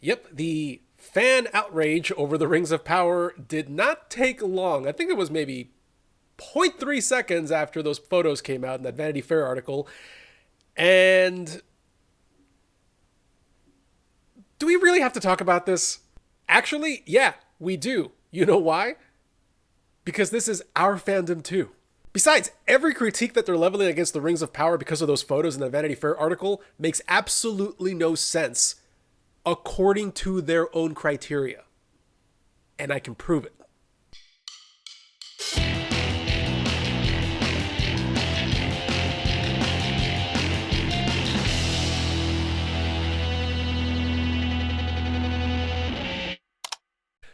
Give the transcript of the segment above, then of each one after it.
Yep, the fan outrage over the Rings of Power did not take long. I think it was maybe zero point 0.3 seconds after those photos came out in that Vanity Fair article. And do we really have to talk about this? Actually, yeah, we do. You know why? Because this is our fandom too. Besides, every critique that they're leveling against the Rings of Power because of those photos in the Vanity Fair article makes absolutely no sense according to their own criteria. And I can prove it.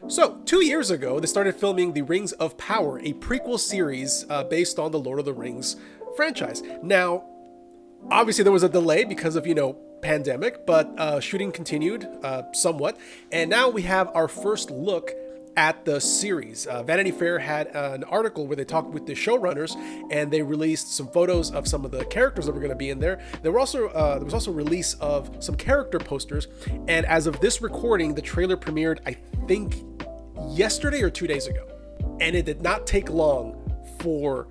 So, 2 years ago, they started filming The Rings of Power, a prequel series based on the Lord of the Rings franchise. Now, obviously there was a delay because of, pandemic, but shooting continued somewhat. And now we have our first look at the series. Vanity Fair had an article where they talked with the showrunners, and they released some photos of some of the characters that were going to be in there. There was also a release of some character posters, and as of this recording, the trailer premiered, I think, yesterday or 2 days ago. And it did not take long for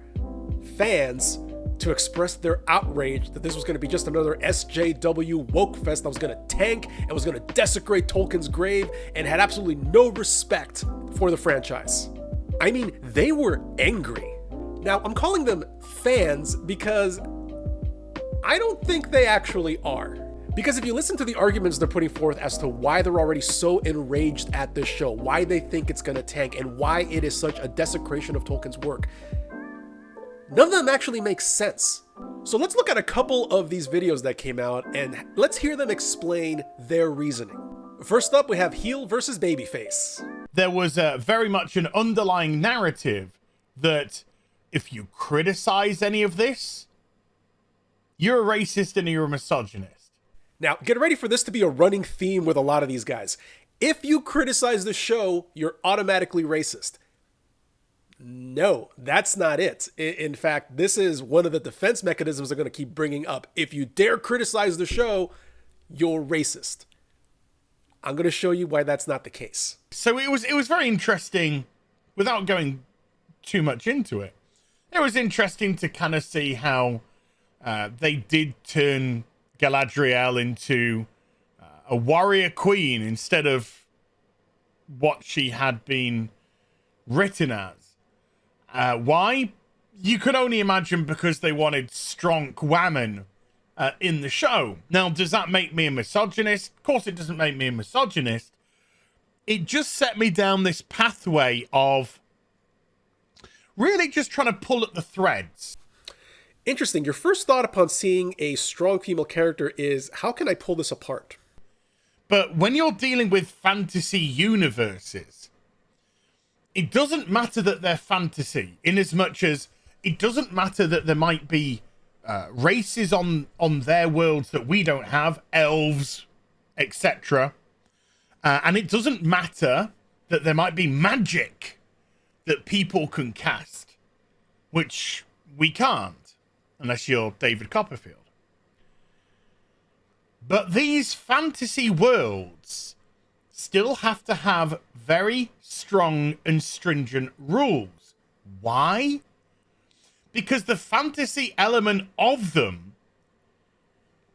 fans to express their outrage that this was going to be just another SJW woke fest that was going to tank and was going to desecrate Tolkien's grave and had absolutely no respect for the franchise. I mean, they were angry. Now, I'm calling them fans because I don't think they actually are. Because if you listen to the arguments they're putting forth as to why they're already so enraged at this show, why they think it's going to tank, and why it is such a desecration of Tolkien's work, none of them actually make sense. So let's look at a couple of these videos that came out and let's hear them explain their reasoning. First up, we have Heelvsbabyface. There was very much an underlying narrative that if you criticize any of this, you're a racist and you're a misogynist. Now, get ready for this to be a running theme with a lot of these guys. If you criticize the show, you're automatically racist. No, that's not it. In fact, this is one of the defense mechanisms they're going to keep bringing up. If you dare criticize the show, you're racist. I'm going to show you why that's not the case. So it was very interesting, without going too much into it. It was interesting to kind of see how they did turn Galadriel into a warrior queen instead of what she had been written as. Why? You could only imagine because they wanted strong women in the show. Now, does that make me a misogynist? Of course it doesn't make me a misogynist. It just set me down this pathway of really just trying to pull at the threads. Interesting. Your first thought upon seeing a strong female character is, how can I pull this apart? But when you're dealing with fantasy universes, it doesn't matter that they're fantasy, in as much as it doesn't matter that there might be races on their worlds that we don't have, elves, etc. And it doesn't matter that there might be magic that people can cast, which we can't, unless you're David Copperfield. But these fantasy worlds still have to have very strong and stringent rules. Why? Because the fantasy element of them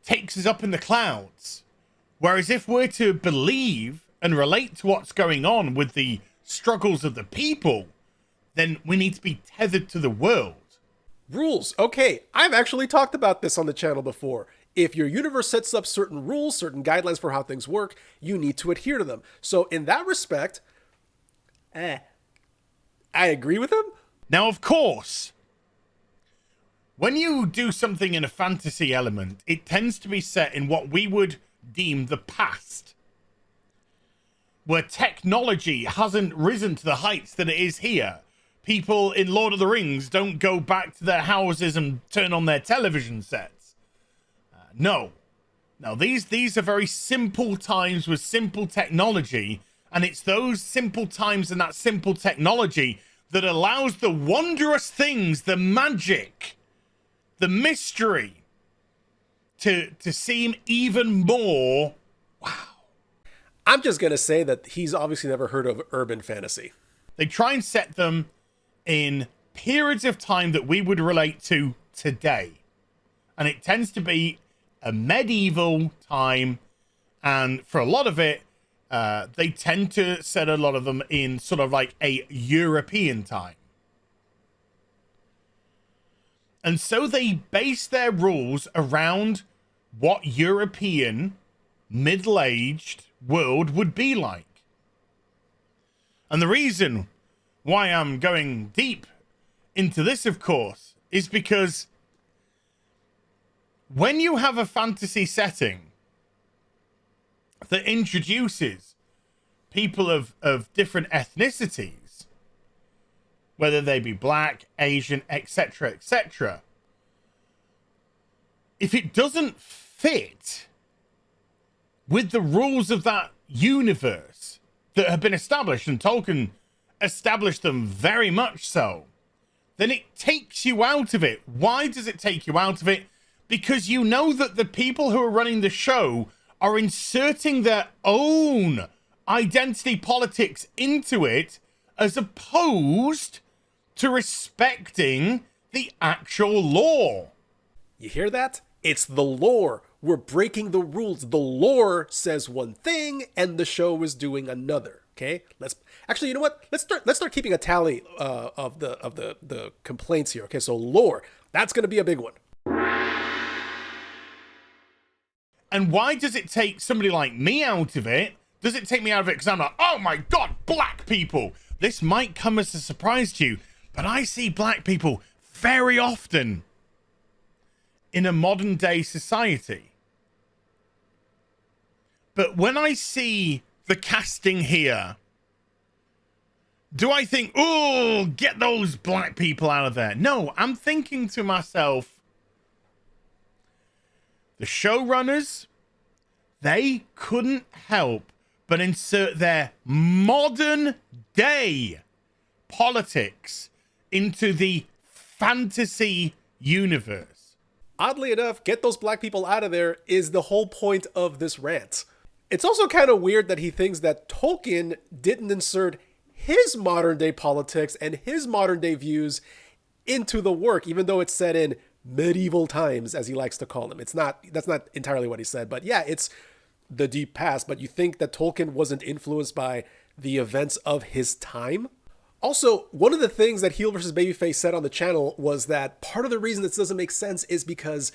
takes us up in the clouds. Whereas if we're to believe and relate to what's going on with the struggles of the people, then we need to be tethered to the world. Rules. Okay, I've actually talked about this on the channel before. If your universe sets up certain rules, certain guidelines for how things work, you need to adhere to them. So in that respect, I agree with him. Now, of course, when you do something in a fantasy element, it tends to be set in what we would deem the past, where technology hasn't risen to the heights that it is here. People in Lord of the Rings don't go back to their houses and turn on their television sets. No. Now, these are very simple times with simple technology, and it's those simple times and that simple technology that allows the wondrous things, the magic, the mystery, to seem even more wow. I'm just going to say that he's obviously never heard of urban fantasy. They try and set them in periods of time that we would relate to today. And it tends to be a medieval time. And for a lot of it, they tend to set a lot of them in sort of like a European time. And so they base their rules around what European middle-aged world would be like. And the reason why I'm going deep into this, of course, is because when you have a fantasy setting that introduces people of different ethnicities, whether they be black, Asian, etc., etc., if it doesn't fit with the rules of that universe that have been established, and Tolkien established them very much so, then it takes you out of it. Why does it take you out of it? Because you know that the people who are running the show are inserting their own identity politics into it, as opposed to respecting the actual lore. You hear that? It's the lore. We're breaking the rules. The lore says one thing and the show is doing another. Okay? Let's actually, you know what? Let's start keeping a tally of the complaints here. Okay, so lore. That's going to be a big one. And why does it take somebody like me out of it? Does it take me out of it because I'm like, oh my God, black people? This might come as a surprise to you, but I see black people very often in a modern day society. But when I see the casting here, do I think, oh, get those black people out of there? No, I'm thinking to myself, the showrunners, they couldn't help but insert their modern day politics into the fantasy universe. Oddly enough, get those black people out of there is the whole point of this rant. It's also kind of weird that he thinks that Tolkien didn't insert his modern day politics and his modern day views into the work, even though it's set in medieval times, as he likes to call them. That's not entirely what he said, but yeah, it's the deep past. But you think that Tolkien wasn't influenced by the events of his time? Also, one of the things that Heelvsbabyface said on the channel was that part of the reason this doesn't make sense is because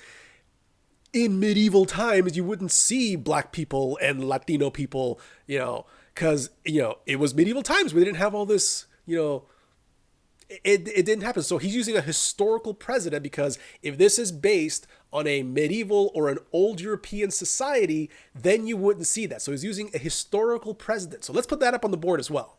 in medieval times, you wouldn't see black people and Latino people, because, it was medieval times. We didn't have all this, it didn't happen. So he's using a historical precedent, because if this is based on a medieval or an old European society, then you wouldn't see that. So he's using a historical precedent. So let's put that up on the board as well.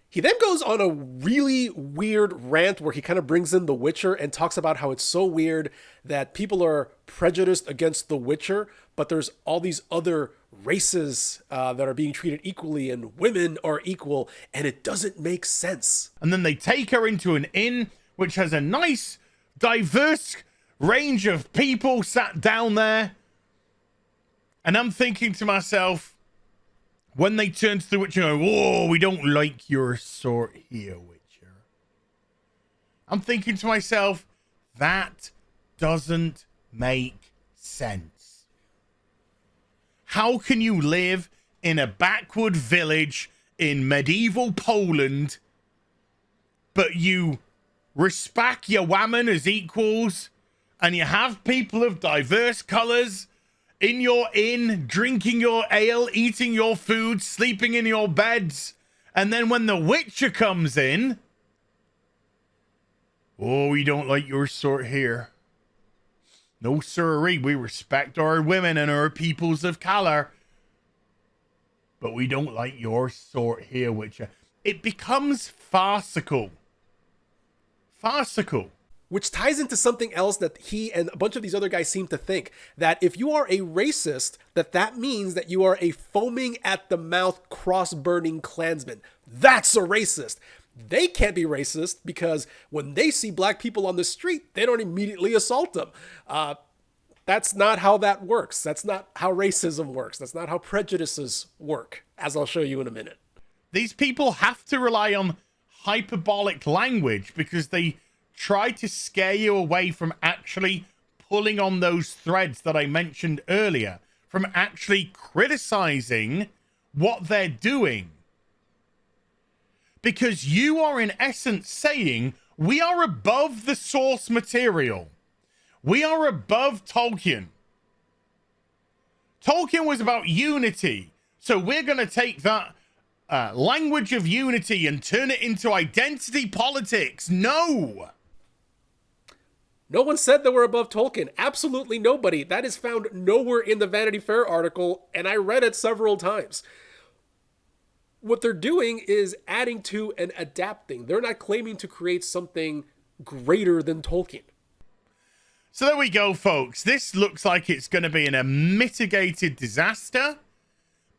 He then goes on a really weird rant where he kind of brings in The Witcher and talks about how it's so weird that people are prejudiced against The Witcher, but there's all these other races that are being treated equally, and women are equal, and it doesn't make sense. And then they take her into an inn, which has a nice, diverse range of people sat down there. And I'm thinking to myself, when they turn to the Witcher and go, "Whoa, we don't like your sort here, Witcher," I'm thinking to myself, that doesn't make sense. How can you live in a backward village in medieval Poland, but you respect your women as equals, and you have people of diverse colors in your inn, drinking your ale, eating your food, sleeping in your beds, and then when the Witcher comes in, "Oh, we don't like your sort here. No sirree, we respect our women and our peoples of color, but we don't like your sort here, Witcher." It becomes farcical. Farcical. Which ties into something else that he and a bunch of these other guys seem to think, that if you are a racist, that means that you are a foaming at the mouth, cross-burning Klansman. That's a racist. They can't be racist because when they see black people on the street, they don't immediately assault them. That's not how that works. That's not how racism works. That's not how prejudices work, as I'll show you in a minute. These people have to rely on hyperbolic language because they try to scare you away from actually pulling on those threads that I mentioned earlier, from actually criticizing what they're doing. Because you are in essence saying, we are above the source material. We are above Tolkien. Tolkien was about unity. So we're going to take that language of unity and turn it into identity politics. No. No one said that we're above Tolkien. Absolutely nobody. That is found nowhere in the Vanity Fair article, and I read it several times. What they're doing is adding to and adapting. They're not claiming to create something greater than Tolkien. So there we go, folks. This looks like it's going to be a mitigated disaster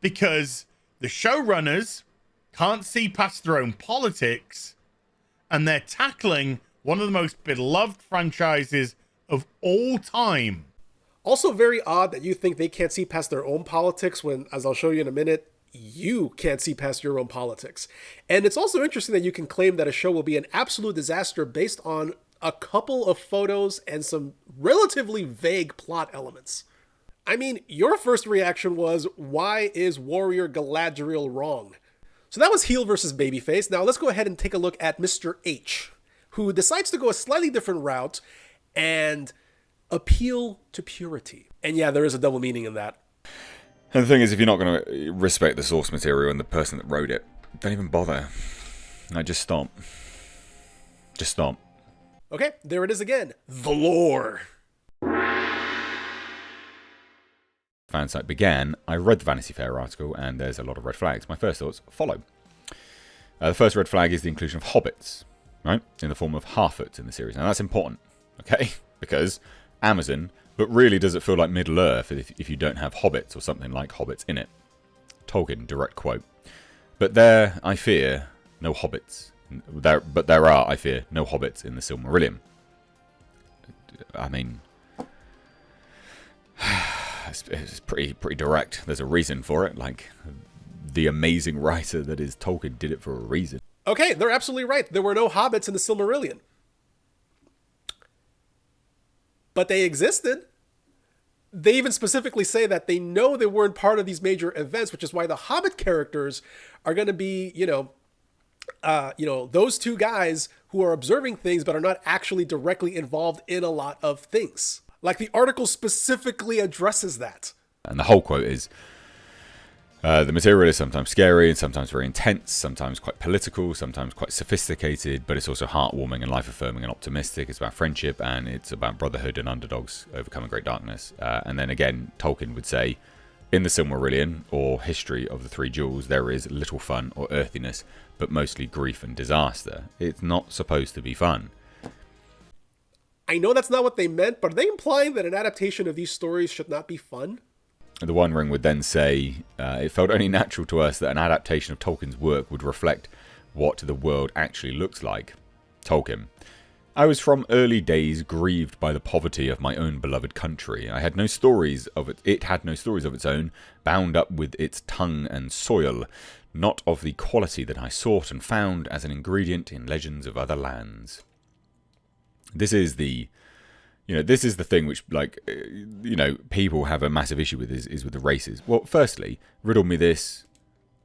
because the showrunners can't see past their own politics and they're tackling one of the most beloved franchises of all time. Also very odd that you think they can't see past their own politics when, as I'll show you in a minute, you can't see past your own politics. And it's also interesting that you can claim that a show will be an absolute disaster based on a couple of photos and some relatively vague plot elements. I mean, your first reaction was, why is Warrior Galadriel wrong? So that was Heelvsbabyface. Now let's go ahead and take a look at Mr. H, who decides to go a slightly different route and appeal to purity. And yeah, there is a double meaning in that. And the thing is, if you're not going to respect the source material and the person that wrote it, don't even bother. Like, just stop. Just stop. Okay, there it is again. The lore. Fan site began, I read the Vanity Fair article, and there's a lot of red flags. My first thoughts follow. The first red flag is the inclusion of hobbits, right? In the form of Harfoots in the series. Now, that's important, okay? Because Amazon, but really does it feel like Middle-earth if you don't have hobbits or something like hobbits in it? Tolkien, direct quote. But there, I fear, no hobbits. But there are, I fear, no hobbits in the Silmarillion. I mean, it's pretty direct. There's a reason for it. Like, the amazing writer that is Tolkien did it for a reason. Okay, they're absolutely right. There were no hobbits in the Silmarillion. But they existed. They even specifically say that they know they weren't part of these major events, which is why the Hobbit characters are going to be, those two guys who are observing things but are not actually directly involved in a lot of things. Like, the article specifically addresses that. And the whole quote is, the material is sometimes scary and sometimes very intense, sometimes quite political, sometimes quite sophisticated, but it's also heartwarming and life-affirming and optimistic. It's about friendship and it's about brotherhood and underdogs overcoming great darkness. And then again, Tolkien would say, in the Silmarillion, or history of the Three Jewels, there is little fun or earthiness, but mostly grief and disaster. It's not supposed to be fun. I know that's not what they meant, but are they implying that an adaptation of these stories should not be fun? The One Ring would then say, it felt only natural to us that an adaptation of Tolkien's work would reflect what the world actually looks like. Tolkien. I was from early days grieved by the poverty of my own beloved country. I had no stories of it. It had no stories of its own, bound up with its tongue and soil, not of the quality that I sought and found as an ingredient in legends of other lands. This is the thing which, people have a massive issue with is with the races. Well, firstly, riddle me this,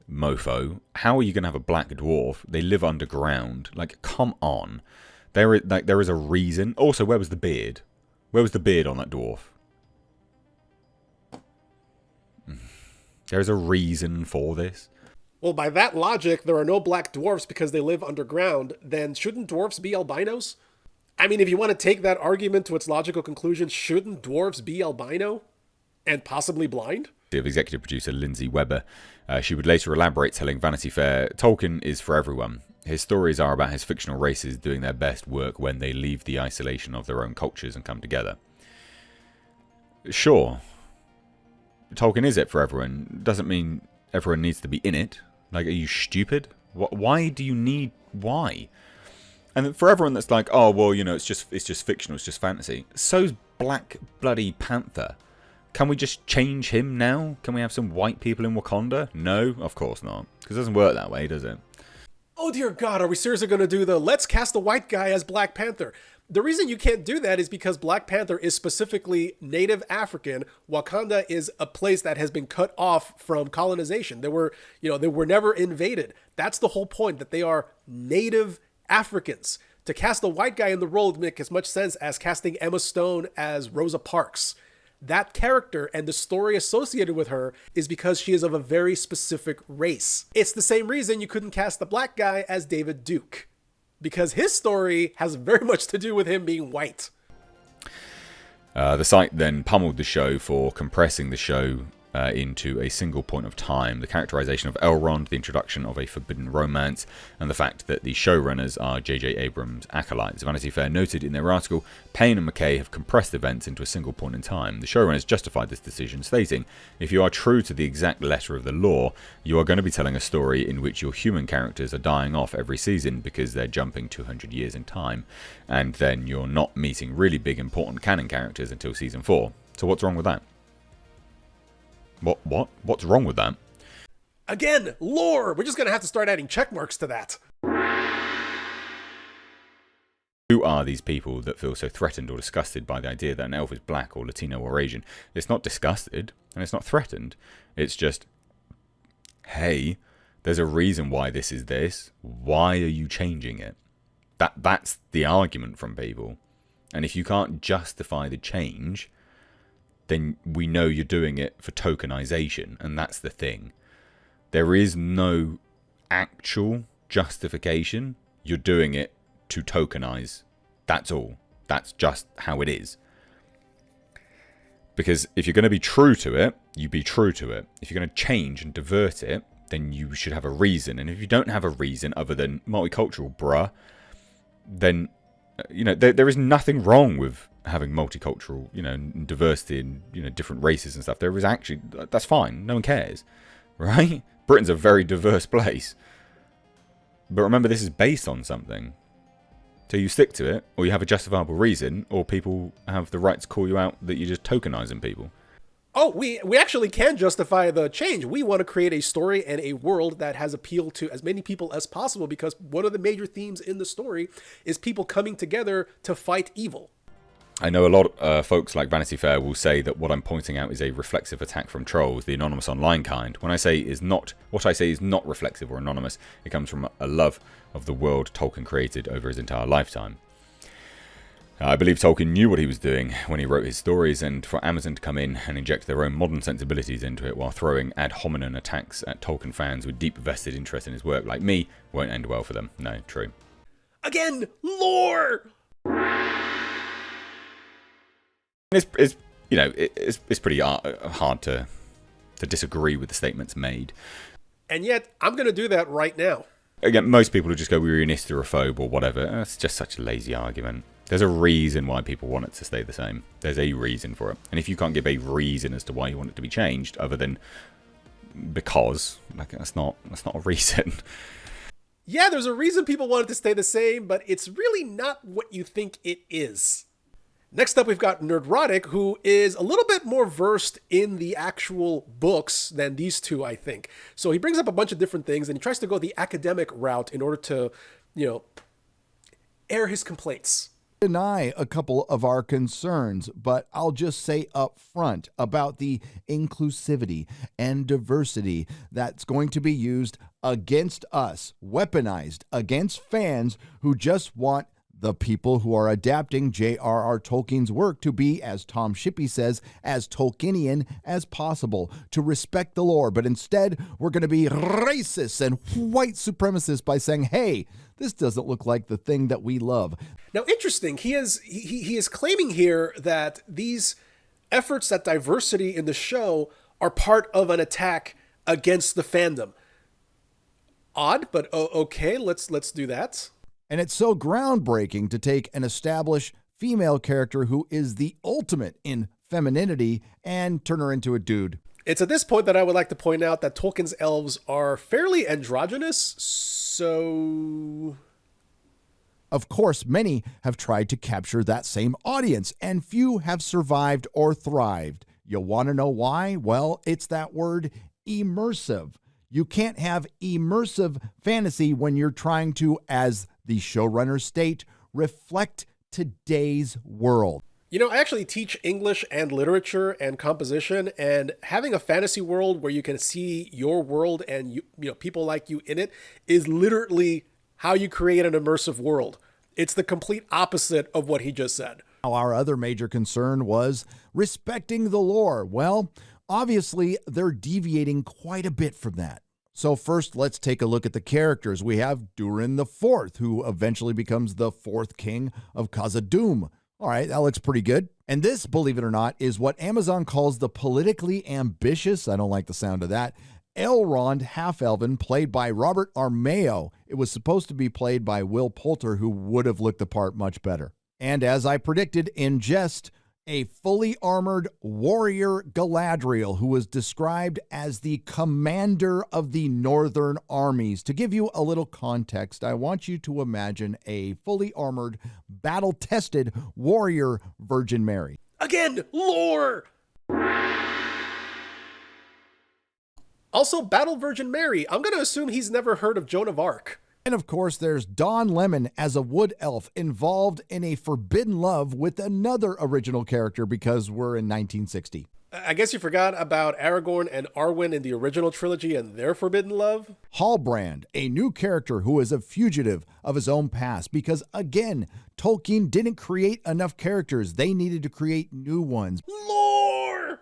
mofo. How are you going to have a black dwarf? They live underground. Like, come on. There is a reason. Also, where was the beard? Where was the beard on that dwarf? There is a reason for this. Well, by that logic, there are no black dwarfs because they live underground. Then shouldn't dwarfs be albinos? I mean, if you want to take that argument to its logical conclusion, shouldn't dwarves be albino and possibly blind? Of executive producer Lindsay Weber, she would later elaborate, telling Vanity Fair, Tolkien is for everyone. His stories are about his fictional races doing their best work when they leave the isolation of their own cultures and come together. Sure, Tolkien is it for everyone. Doesn't mean everyone needs to be in it. Like, are you stupid? Why do you need... Why? And for everyone that's like, oh, well, it's just fictional, it's just fantasy. So's Black Bloody Panther. Can we just change him now? Can we have some white people in Wakanda? No, of course not. Because it doesn't work that way, does it? Oh dear God, are we seriously going to do the let's cast a white guy as Black Panther? The reason you can't do that is because Black Panther is specifically Native African. Wakanda is a place that has been cut off from colonization. They were never invaded. That's the whole point, that they are Native Africans. To cast a white guy in the role would make as much sense as casting Emma Stone as Rosa Parks. That character and the story associated with her is because she is of a very specific race. It's the same reason you couldn't cast the black guy as David Duke, because his story has very much to do with him being white. The site then pummeled the show for compressing the show into a single point of time. The characterization of Elrond, the introduction of a forbidden romance, and the fact that the showrunners are J.J. Abrams' acolytes. Vanity Fair noted in their article, Payne and McKay have compressed events into a single point in time. The showrunners justified this decision, stating, if you are true to the exact letter of the law, you are going to be telling a story in which your human characters are dying off every season because they're jumping 200 years in time, and then you're not meeting really big important canon characters until season 4. So what's wrong with that? What's wrong with that? Again, lore! We're just going to have to start adding check marks to that. Who are these people that feel so threatened or disgusted by the idea that an elf is black or Latino or Asian? It's not disgusted, and it's not threatened. It's just, hey, there's a reason why this is this. Why are you changing it? That's the argument from people. And if you can't justify the change, then we know you're doing it for tokenization, and that's the thing. There is no actual justification. You're doing it to tokenize. That's all. That's just how it is. Because if you're going to be true to it, you be true to it. If you're going to change and divert it, then you should have a reason. And if you don't have a reason other than multicultural, bruh, then there is nothing wrong with having multicultural, diversity and, different races and stuff. There is actually, that's fine. No one cares, right? Britain's a very diverse place. But remember, this is based on something. So you stick to it, or you have a justifiable reason, or people have the right to call you out that you're just tokenizing people. Oh, we actually can justify the change. We want to create a story and a world that has appeal to as many people as possible, because one of the major themes in the story is people coming together to fight evil. I know a lot of folks like Vanity Fair will say that what I'm pointing out is a reflexive attack from trolls, the anonymous online kind. What I say is not reflexive or anonymous. It comes from a love of the world Tolkien created over his entire lifetime. I believe Tolkien knew what he was doing when he wrote his stories, and for Amazon to come in and inject their own modern sensibilities into it while throwing ad hominem attacks at Tolkien fans with deep vested interest in his work like me won't end well for them. No, true. Again, lore! It's pretty hard to disagree with the statements made. And yet, I'm going to do that right now. Again, most people will just go, we're an hysterophobe or whatever. It's just such a lazy argument. There's a reason why people want it to stay the same. There's a reason for it. And if you can't give a reason as to why you want it to be changed, other than because, that's not a reason. Yeah, there's a reason people want it to stay the same, but it's really not what you think it is. Next up, we've got Nerdrotic, who is a little bit more versed in the actual books than these two, I think. So he brings up a bunch of different things, and he tries to go the academic route in order to, air his complaints. Deny a couple of our concerns, but I'll just say up front about the inclusivity and diversity that's going to be used against us, weaponized against fans who just want the people who are adapting J.R.R. Tolkien's work to be, as Tom Shippey says, as Tolkienian as possible, to respect the lore. But instead, we're going to be racist and white supremacists by saying, hey, this doesn't look like the thing that we love. Now, interesting, he is claiming here that these efforts at diversity in the show are part of an attack against the fandom. Odd, but okay, let's do that. And it's so groundbreaking to take an established female character who is the ultimate in femininity and turn her into a dude. It's at this point that I would like to point out that Tolkien's elves are fairly androgynous, so Of course, many have tried to capture that same audience, and few have survived or thrived. You want to know why? Well, it's that word immersive. You can't have immersive fantasy when you're trying to, as the showrunners state, reflect today's world. You know, I actually teach English and literature and composition, and having a fantasy world where you can see your world and you know people like you in it is literally how you create an immersive world. It's the complete opposite of what he just said. Our other major concern was respecting the lore. Well, obviously, they're deviating quite a bit from that. So first, let's take a look at the characters. We have Durin the Fourth, who eventually becomes the fourth king of Khazad-dûm. All right, that looks pretty good. And this, believe it or not, is what Amazon calls the politically ambitious, I don't like the sound of that, Elrond Half-Elven, played by Robert Armayo. It was supposed to be played by Will Poulter, who would have looked the part much better. And as I predicted in jest, a fully armored warrior Galadriel, who was described as the commander of the northern armies. To give you a little context, I want you to imagine a fully armored, battle-tested warrior Virgin Mary. Again, lore! Also, Battle Virgin Mary. I'm going to assume he's never heard of Joan of Arc. And of course, there's Don Lemon as a wood elf involved in a forbidden love with another original character because we're in 1960. I guess you forgot about Aragorn and Arwen in the original trilogy and their forbidden love. Halbrand, a new character who is a fugitive of his own past because, again, Tolkien didn't create enough characters. They needed to create new ones. Lore!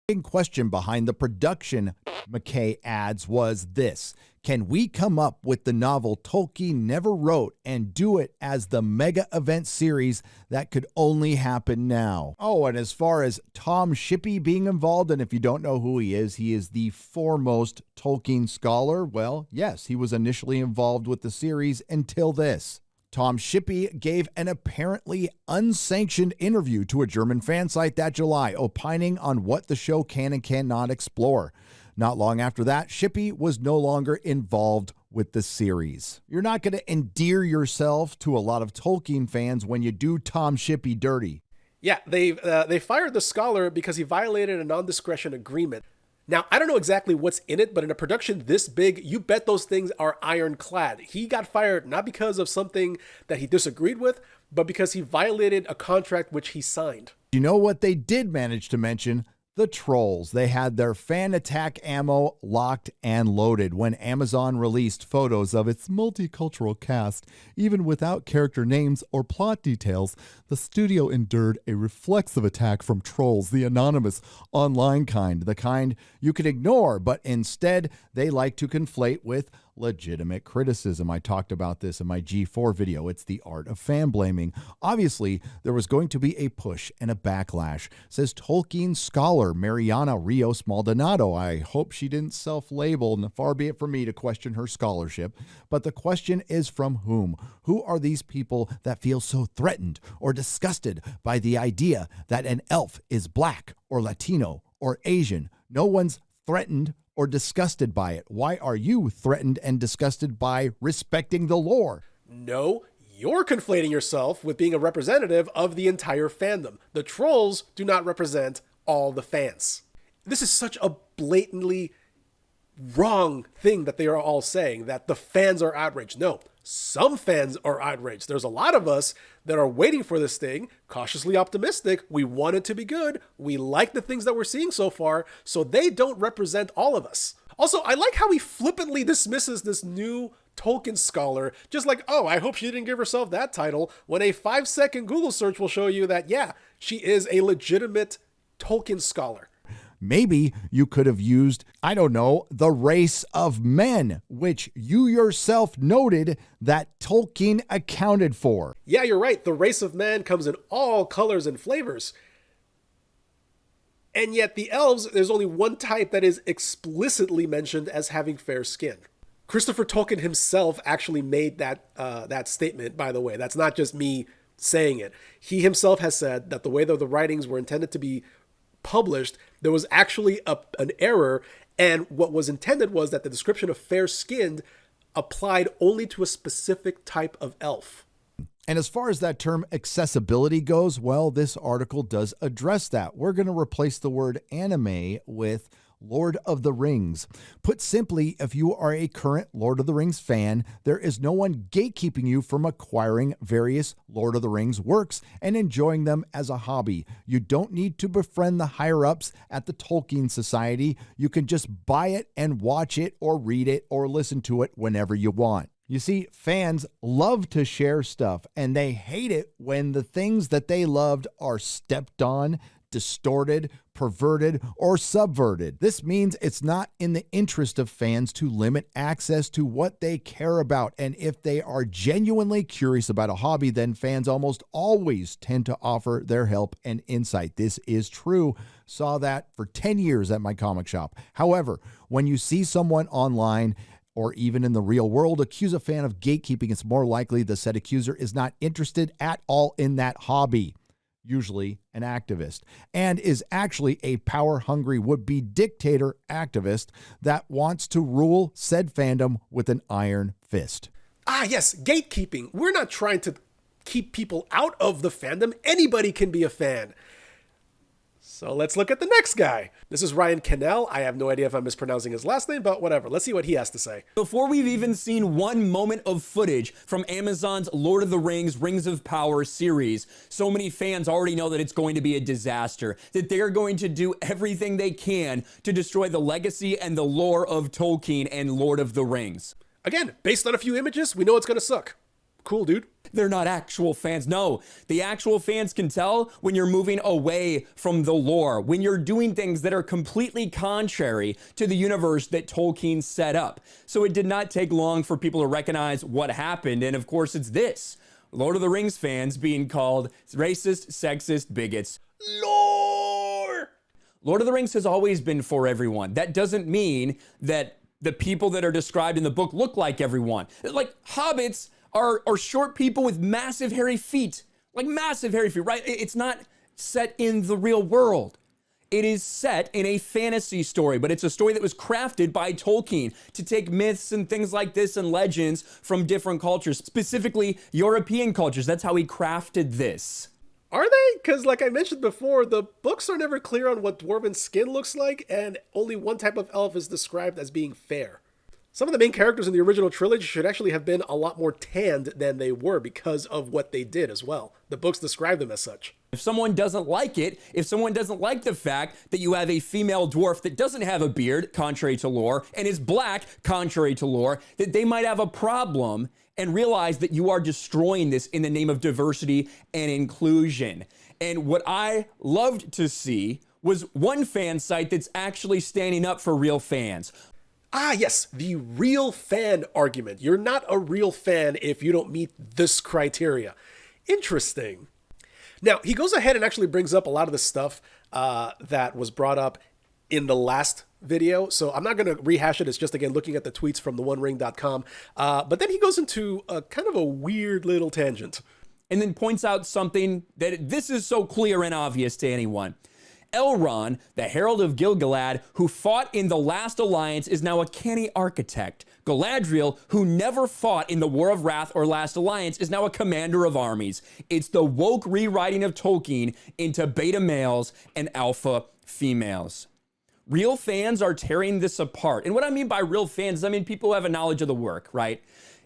Big question behind the production, McKay adds, was this: can we come up with the novel Tolkien never wrote and do it as the mega event series that could only happen now? Oh, and as far as Tom Shippey being involved, and if you don't know who he is the foremost Tolkien scholar. Well, yes, he was initially involved with the series until this. Tom Shippey gave an apparently unsanctioned interview to a German fan site that July, opining on what the show can and cannot explore. Not long after that, Shippey was no longer involved with the series. You're not going to endear yourself to a lot of Tolkien fans when you do Tom Shippey dirty. Yeah, they fired the scholar because he violated a non-discretion agreement. Now, I don't know exactly what's in it, but in a production this big, you bet those things are ironclad. He got fired not because of something that he disagreed with, but because he violated a contract which he signed. You know what they did manage to mention? The trolls. They had their fan attack ammo locked and loaded when Amazon released photos of its multicultural cast. Even without character names or plot details, the studio endured a reflexive attack from trolls, the anonymous online kind, the kind you can ignore, but instead they like to conflate with legitimate criticism. I talked about this in my G4 video. It's the art of fan blaming. Obviously, there was going to be a push and a backlash, says Tolkien scholar Mariana Rios Maldonado. I hope she didn't self-label, and far be it from me to question her scholarship. But the question is, from whom? Who are these people that feel so threatened or disgusted by the idea that an elf is black or Latino or Asian? No one's threatened or disgusted by it. Why are you threatened and disgusted by respecting the lore? No, you're conflating yourself with being a representative of the entire fandom. The trolls do not represent all the fans. This is such a blatantly wrong thing that they are all saying, that the fans are outraged. No, some fans are outraged. There's a lot of us that are waiting for this thing, cautiously optimistic. We want it to be good. We like the things that we're seeing so far, so they don't represent all of us. Also, I like how he flippantly dismisses this new Tolkien scholar, just like, oh, I hope she didn't give herself that title, when a 5-second Google search will show you that, yeah, she is a legitimate Tolkien scholar. Maybe you could have used, I don't know, the race of men, which you yourself noted that Tolkien accounted for. Yeah, you're right. The race of man comes in all colors and flavors. And yet the elves, there's only one type that is explicitly mentioned as having fair skin. Christopher Tolkien himself actually made that statement, by the way. That's not just me saying it. He himself has said that the way that the writings were intended to be published, there was actually an error, and what was intended was that the description of fair-skinned applied only to a specific type of elf. And as far as that term accessibility goes, well, this article does address that. We're going to replace the word anime with Lord of the Rings. Put simply, if you are a current Lord of the Rings fan, there is no one gatekeeping you from acquiring various Lord of the Rings works and enjoying them as a hobby. You don't need to befriend the higher-ups at the Tolkien Society. You can just buy it and watch it or read it or listen to it whenever you want. You see, fans love to share stuff, and they hate it when the things that they loved are stepped on, distorted, perverted, or subverted. This means it's not in the interest of fans to limit access to what they care about. And if they are genuinely curious about a hobby, then fans almost always tend to offer their help and insight. This is true. Saw that for 10 years at my comic shop. However, when you see someone online or even in the real world accuse a fan of gatekeeping, it's more likely the said accuser is not interested at all in that hobby, usually an activist, and is actually a power-hungry would-be dictator activist that wants to rule said fandom with an iron fist. Ah, yes, gatekeeping. We're not trying to keep people out of the fandom. Anybody can be a fan. So let's look at the next guy. This is Ryan Kinnel. I have no idea if I'm mispronouncing his last name, but whatever. Let's see what he has to say. Before we've even seen one moment of footage from Amazon's Lord of the Rings, Rings of Power series, so many fans already know that it's going to be a disaster, that they're going to do everything they can to destroy the legacy and the lore of Tolkien and Lord of the Rings. Again, based on a few images, we know it's going to suck. Cool, dude. They're not actual fans. No, the actual fans can tell when you're moving away from the lore, when you're doing things that are completely contrary to the universe that Tolkien set up. So it did not take long for people to recognize what happened. And of course, it's this: Lord of the Rings fans being called racist, sexist, bigots. Lore! Lord of the Rings has always been for everyone. That doesn't mean that the people that are described in the book look like everyone. Like hobbits are short people with massive hairy feet, like massive hairy feet, right? It's not set in the real world. It is set in a fantasy story, but it's a story that was crafted by Tolkien to take myths and things like this and legends from different cultures, specifically European cultures. That's how he crafted this. Are they? Because like I mentioned before, the books are never clear on what dwarven skin looks like, and only one type of elf is described as being fair. Some of the main characters in the original trilogy should actually have been a lot more tanned than they were because of what they did as well. The books describe them as such. If someone doesn't like it, if someone doesn't like the fact that you have a female dwarf that doesn't have a beard, contrary to lore, and is black, contrary to lore, that they might have a problem and realize that you are destroying this in the name of diversity and inclusion. And what I loved to see was one fan site that's actually standing up for real fans. Ah, yes, the real fan argument. You're not a real fan if you don't meet this criteria. Interesting. Now, he goes ahead and actually brings up a lot of the stuff that was brought up in the last video. So I'm not going to rehash it. It's just, again, looking at the tweets from theonering.com. But then he goes into a kind of a weird little tangent. And then points out something that this is so clear and obvious to anyone. Elrond, the Herald of Gil-galad, who fought in the last alliance, is now a canny architect. Galadriel, who never fought in the War of Wrath or Last Alliance, is now a commander of armies. It's the woke rewriting of Tolkien into beta males and alpha females. Real fans are tearing this apart. And what I mean by real fans, I mean people who have a knowledge of the work, right?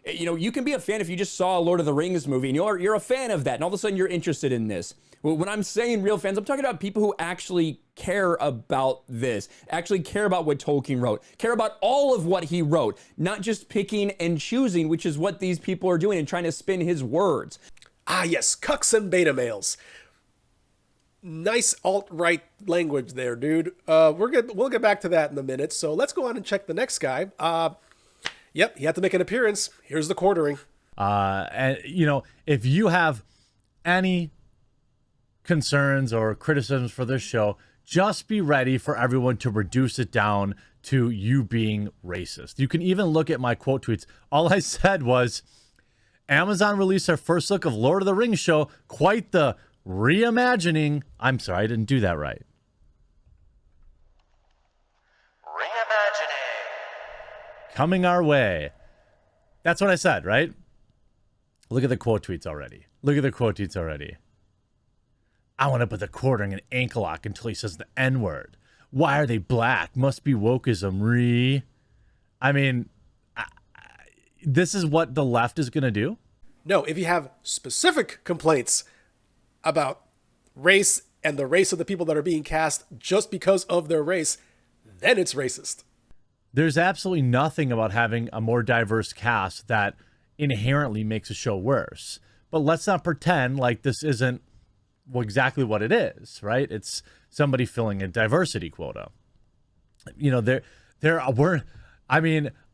You know, you can be a fan if you just saw a Lord of the Rings movie and you're a fan of that, and all of a sudden you're interested in this. Well, when I'm saying real fans, I'm talking about people who actually care about this, actually care about what Tolkien wrote, care about all of what he wrote, not just picking and choosing, which is what these people are doing and trying to spin his words. Ah, yes, cucks and beta males. Nice alt-right language there, dude. We'll get back to that in a minute. So let's go on and check the next guy. Yep, he had to make an appearance. Here's the quartering. And you know, if you have any concerns or criticisms for this show, just be ready for everyone to reduce it down to you being racist. You can even look at my quote tweets. All I said was, Amazon released their first look of Lord of the Rings show. Quite the reimagining. I'm sorry, I didn't do that right. Reimagining. Coming our way. That's what I said, right? Look at the quote tweets already. I want to put the quarter in an ankle lock until he says the N-word. Why are they black? Must be wokeism, I mean, this is what the left is going to do? No, if you have specific complaints about race and the race of the people that are being cast just because of their race, then it's racist. There's absolutely nothing about having a more diverse cast that inherently makes a show worse. But let's not pretend like this isn't exactly what it is, right? It's somebody filling a diversity quota. You know,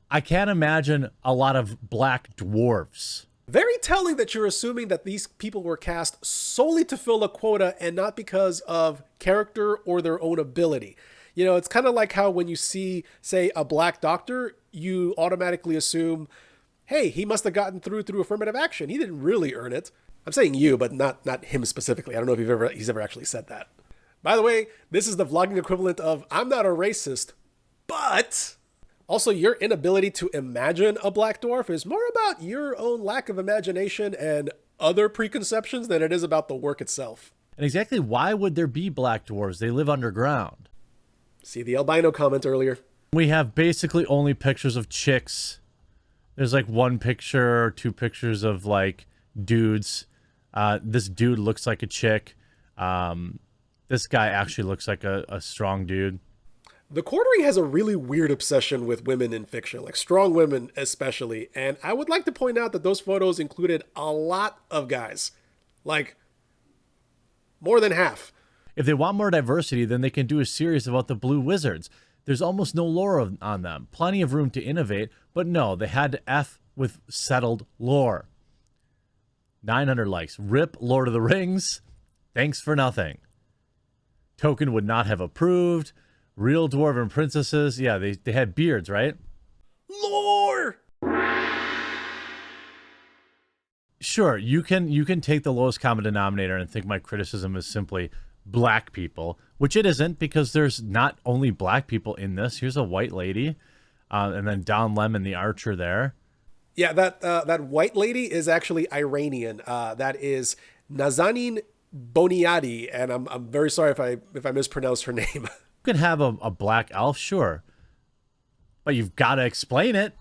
I can't imagine a lot of black dwarves. Very telling that you're assuming that these people were cast solely to fill a quota and not because of character or their own ability. You know, it's kind of like how when you see, say, a black doctor, you automatically assume, hey, he must have gotten through affirmative action. He didn't really earn it. I'm saying you, but not him specifically. I don't know if he's ever actually said that. By the way, this is the vlogging equivalent of I'm not a racist, but... Also, your inability to imagine a black dwarf is more about your own lack of imagination and other preconceptions than it is about the work itself. And exactly why would there be black dwarves? They live underground. See the albino comment earlier. We have basically only pictures of chicks. There's like one picture or two pictures of like dudes. This dude looks like a chick. This guy actually looks like a strong dude. The Quartering has a really weird obsession with women in fiction, like strong women especially, and I would like to point out that those photos included a lot of guys. Like, more than half. If they want more diversity, then they can do a series about the Blue Wizards. There's almost no lore on them. Plenty of room to innovate, but no, they had to F with settled lore. 900 likes. Rip Lord of the Rings. Thanks for nothing. Tolkien would not have approved. Real dwarven princesses. Yeah, they had beards, right? Lore! Sure, you can take the lowest common denominator and think my criticism is simply black people, which it isn't, because there's not only black people in this. Here's a white lady, and then Don Lemon, the archer there. Yeah, that white lady is actually Iranian. That is Nazanin Boniadi, and I'm very sorry if I mispronounced her name. You can have a black elf, sure, but you've got to explain it.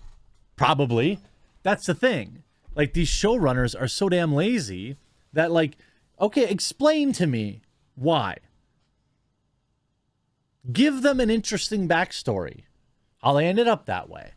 Probably. That's the thing. Like, these showrunners are so damn lazy that, like, okay, explain to me why. Give them an interesting backstory. How they ended up that way.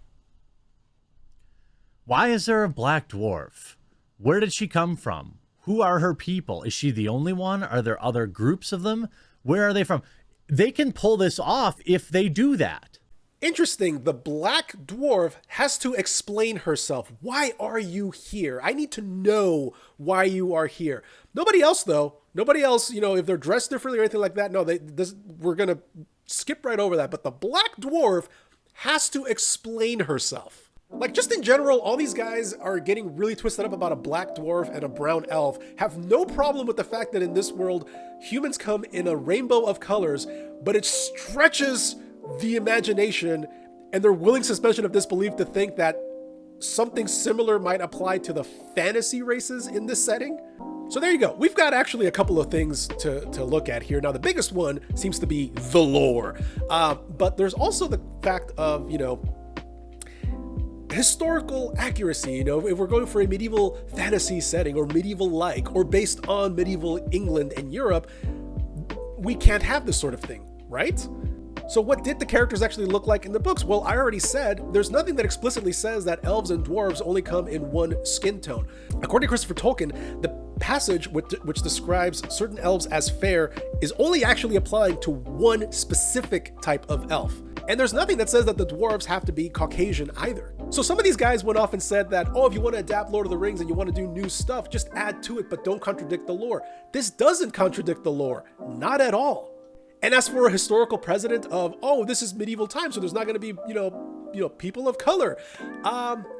Why is there a black dwarf? Where did she come from? Who are her people? Is she the only one? Are there other groups of them? Where are they from? They can pull this off if they do that. Interesting. The black dwarf has to explain herself. Why are you here? I need to know why you are here. Nobody else, though. Nobody else, you know, if they're dressed differently or anything like that, no, we're going to skip right over that. But the black dwarf has to explain herself. Like, just in general, all these guys are getting really twisted up about a black dwarf and a brown elf, have no problem with the fact that in this world, humans come in a rainbow of colors, but it stretches the imagination and their willing suspension of disbelief to think that something similar might apply to the fantasy races in this setting. So there you go. We've got actually a couple of things to look at here. Now, the biggest one seems to be the lore, but there's also the fact of, you know, historical accuracy. You know, if we're going for a medieval fantasy setting or medieval-like or based on medieval England and Europe, we can't have this sort of thing, right? So what did the characters actually look like in the books? Well, I already said there's nothing that explicitly says that elves and dwarves only come in one skin tone. According to Christopher Tolkien, the passage which describes certain elves as fair is only actually applying to one specific type of elf. And there's nothing that says that the dwarves have to be Caucasian either. So some of these guys went off and said that, oh, if you want to adapt Lord of the Rings and you want to do new stuff, just add to it, but don't contradict the lore. This doesn't contradict the lore, not at all. And as for a historical precedent of, oh, this is medieval times, so there's not going to be, you know, people of color.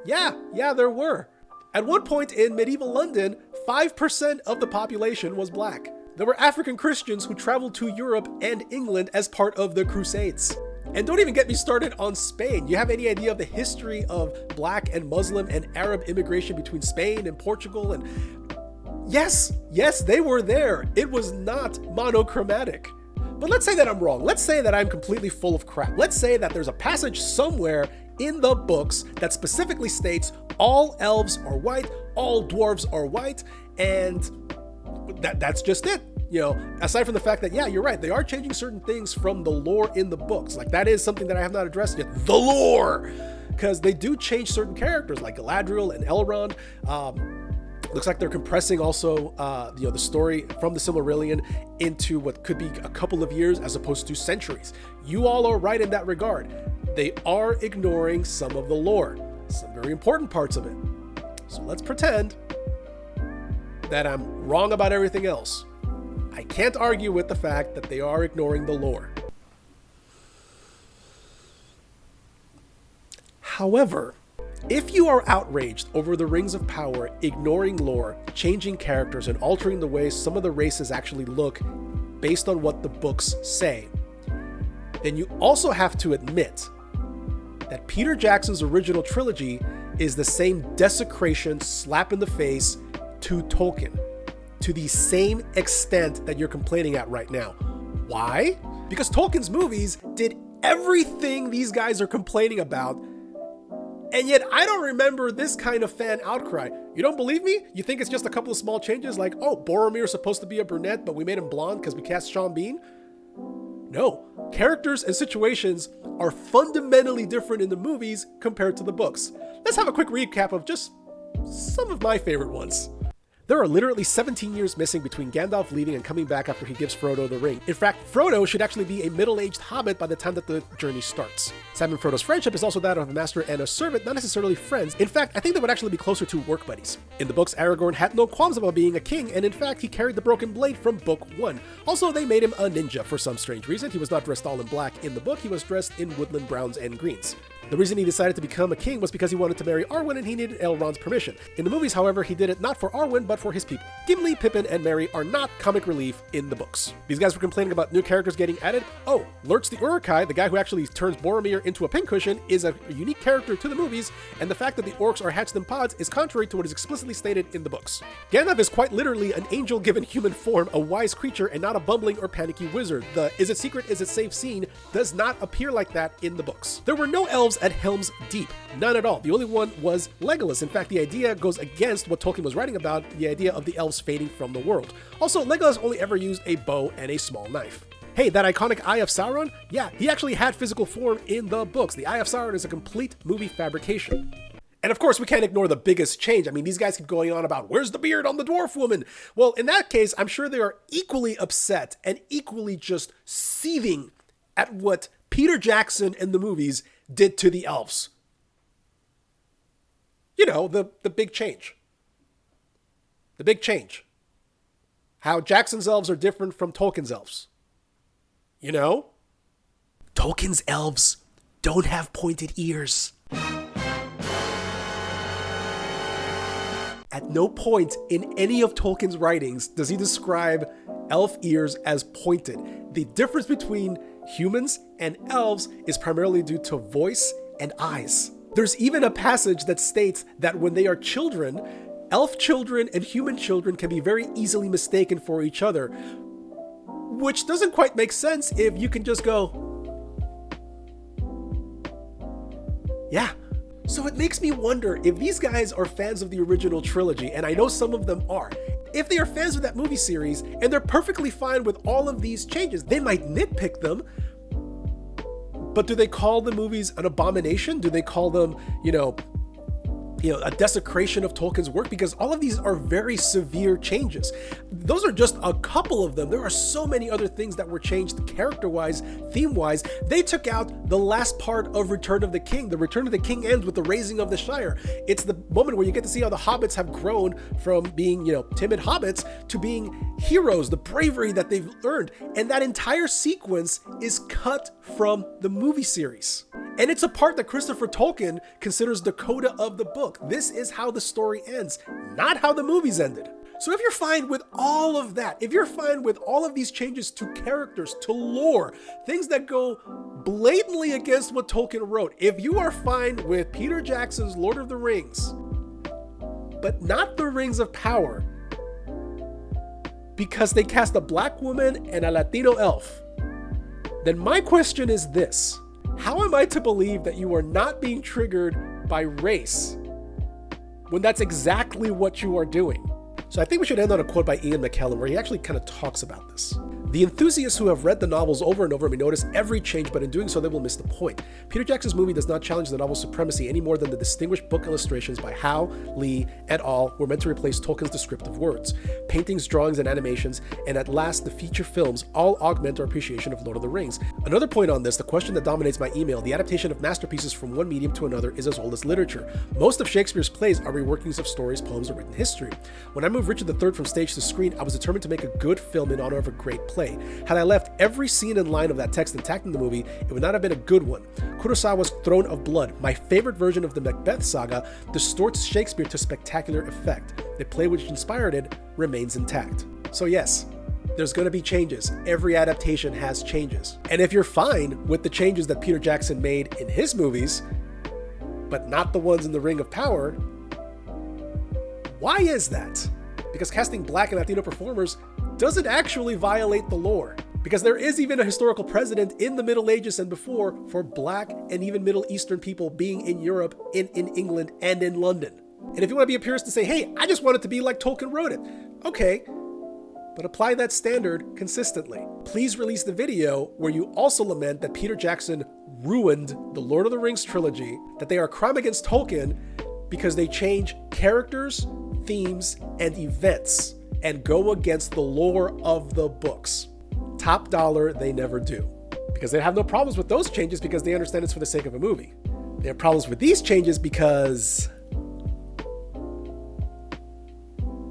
Yeah, there were. At one point in medieval London, 5% of the population was black. There were African Christians who traveled to Europe and England as part of the Crusades. And don't even get me started on Spain. You have any idea of the history of Black and Muslim and Arab immigration between Spain and Portugal? And yes, they were there. It was not monochromatic. But let's say that I'm wrong. Let's say that I'm completely full of crap. Let's say that there's a passage somewhere in the books that specifically states all elves are white, all dwarves are white, and that's just it. You know, aside from the fact that, yeah, you're right, they are changing certain things from the lore in the books. Like, that is something that I have not addressed yet. The lore! Because they do change certain characters, like Galadriel and Elrond. Looks like they're compressing also, the story from the Silmarillion into what could be a couple of years as opposed to centuries. You all are right in that regard. They are ignoring some of the lore, some very important parts of it. So let's pretend that I'm wrong about everything else. I can't argue with the fact that they are ignoring the lore. However, if you are outraged over the Rings of Power ignoring lore, changing characters, and altering the way some of the races actually look based on what the books say, then you also have to admit that Peter Jackson's original trilogy is the same desecration, slap in the face to Tolkien, to the same extent that you're complaining at right now. Why? Because Tolkien's movies did everything these guys are complaining about, and yet I don't remember this kind of fan outcry. You don't believe me? You think it's just a couple of small changes like, oh, Boromir's supposed to be a brunette, but we made him blonde because we cast Sean Bean? No. Characters and situations are fundamentally different in the movies compared to the books. Let's have a quick recap of just some of my favorite ones. There are literally 17 years missing between Gandalf leaving and coming back after he gives Frodo the ring. In fact, Frodo should actually be a middle-aged hobbit by the time that the journey starts. Sam and Frodo's friendship is also that of a master and a servant, not necessarily friends. In fact, I think they would actually be closer to work buddies. In the books, Aragorn had no qualms about being a king, and in fact, he carried the broken blade from book 1. Also, they made him a ninja for some strange reason. He was not dressed all in black in the book, he was dressed in woodland browns and greens. The reason he decided to become a king was because he wanted to marry Arwen and he needed Elrond's permission. In the movies, however, he did it not for Arwen, but for his people. Gimli, Pippin, and Merry are not comic relief in the books. These guys were complaining about new characters getting added. Oh, Lurtz the Uruk-hai, the guy who actually turns Boromir into a pincushion, is a unique character to the movies, and the fact that the orcs are hatched in pods is contrary to what is explicitly stated in the books. Gandalf is quite literally an angel given human form, a wise creature, and not a bumbling or panicky wizard. The is it secret, is it safe scene does not appear like that in the books. There were no elves at Helm's Deep. None at all. The only one was Legolas. In fact, the idea goes against what Tolkien was writing about, the idea of the elves fading from the world. Also, Legolas only ever used a bow and a small knife. Hey, that iconic Eye of Sauron? Yeah, he actually had physical form in the books. The Eye of Sauron is a complete movie fabrication. And of course, we can't ignore the biggest change. I mean, these guys keep going on about, where's the beard on the dwarf woman? Well, in that case, I'm sure they are equally upset and equally just seething at what Peter Jackson and the movies did to the elves. You know, the big change. The big change. How Jackson's elves are different from Tolkien's elves. You know? Tolkien's elves don't have pointed ears. At no point in any of Tolkien's writings does he describe elf ears as pointed. The difference between humans and elves is primarily due to voice and eyes. There's even a passage that states that when they are children, elf children and human children can be very easily mistaken for each other, which doesn't quite make sense if you can just go, yeah. So it makes me wonder if these guys are fans of the original trilogy, and I know some of them are. If they are fans of that movie series and they're perfectly fine with all of these changes, they might nitpick them, but do they call the movies an abomination? Do they call them, a desecration of Tolkien's work? Because all of these are very severe changes. Those are just a couple of them. There are so many other things that were changed character-wise, theme-wise. They took out the last part of Return of the King. The Return of the King ends with the raising of the Shire. It's the moment where you get to see how the hobbits have grown from being, timid hobbits to being heroes, the bravery that they've earned. And that entire sequence is cut from the movie series. And it's a part that Christopher Tolkien considers the coda of the book. This is how the story ends, not how the movies ended. So if you're fine with all of that, if you're fine with all of these changes to characters, to lore, things that go blatantly against what Tolkien wrote, if you are fine with Peter Jackson's Lord of the Rings, but not the Rings of Power, because they cast a black woman and a Latino elf, then my question is this: how am I to believe that you are not being triggered by race when that's exactly what you are doing? So I think we should end on a quote by Ian McKellen where he actually kind of talks about this. The enthusiasts who have read the novels over and over may notice every change, but in doing so they will miss the point. Peter Jackson's movie does not challenge the novel's supremacy any more than the distinguished book illustrations by Howe, Lee, et al. Were meant to replace Tolkien's descriptive words. Paintings, drawings, and animations, and at last the feature films all augment our appreciation of Lord of the Rings. Another point on this, the question that dominates my email: the adaptation of masterpieces from one medium to another is as old as literature. Most of Shakespeare's plays are reworkings of stories, poems, or written history. When I moved Richard III from stage to screen, I was determined to make a good film in honor of a great play. Had I left every scene and line of that text intact in the movie, it would not have been a good one. Kurosawa's Throne of Blood, my favorite version of the Macbeth saga, distorts Shakespeare to spectacular effect. The play which inspired it remains intact. So yes, there's going to be changes. Every adaptation has changes. And if you're fine with the changes that Peter Jackson made in his movies, but not the ones in the Ring of Power, why is that? Because casting black and Latino performers doesn't actually violate the lore. Because there is even a historical precedent in the Middle Ages and before for black and even Middle Eastern people being in Europe, in England, and in London. And if you want to be a purist and say, hey, I just want it to be like Tolkien wrote it, okay, but apply that standard consistently. Please release the video where you also lament that Peter Jackson ruined the Lord of the Rings trilogy, that they are a crime against Tolkien because they change characters, themes, and events and go against the lore of the books. Top dollar, they never do. Because they have no problems with those changes because they understand it's for the sake of a movie. They have problems with these changes because...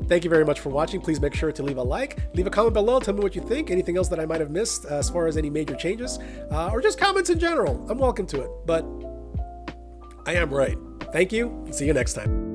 Thank you very much for watching. Please make sure to leave a like, leave a comment below, tell me what you think, anything else that I might have missed as far as any major changes, or just comments in general. I'm welcome to it, but I am right. Thank you, and see you next time.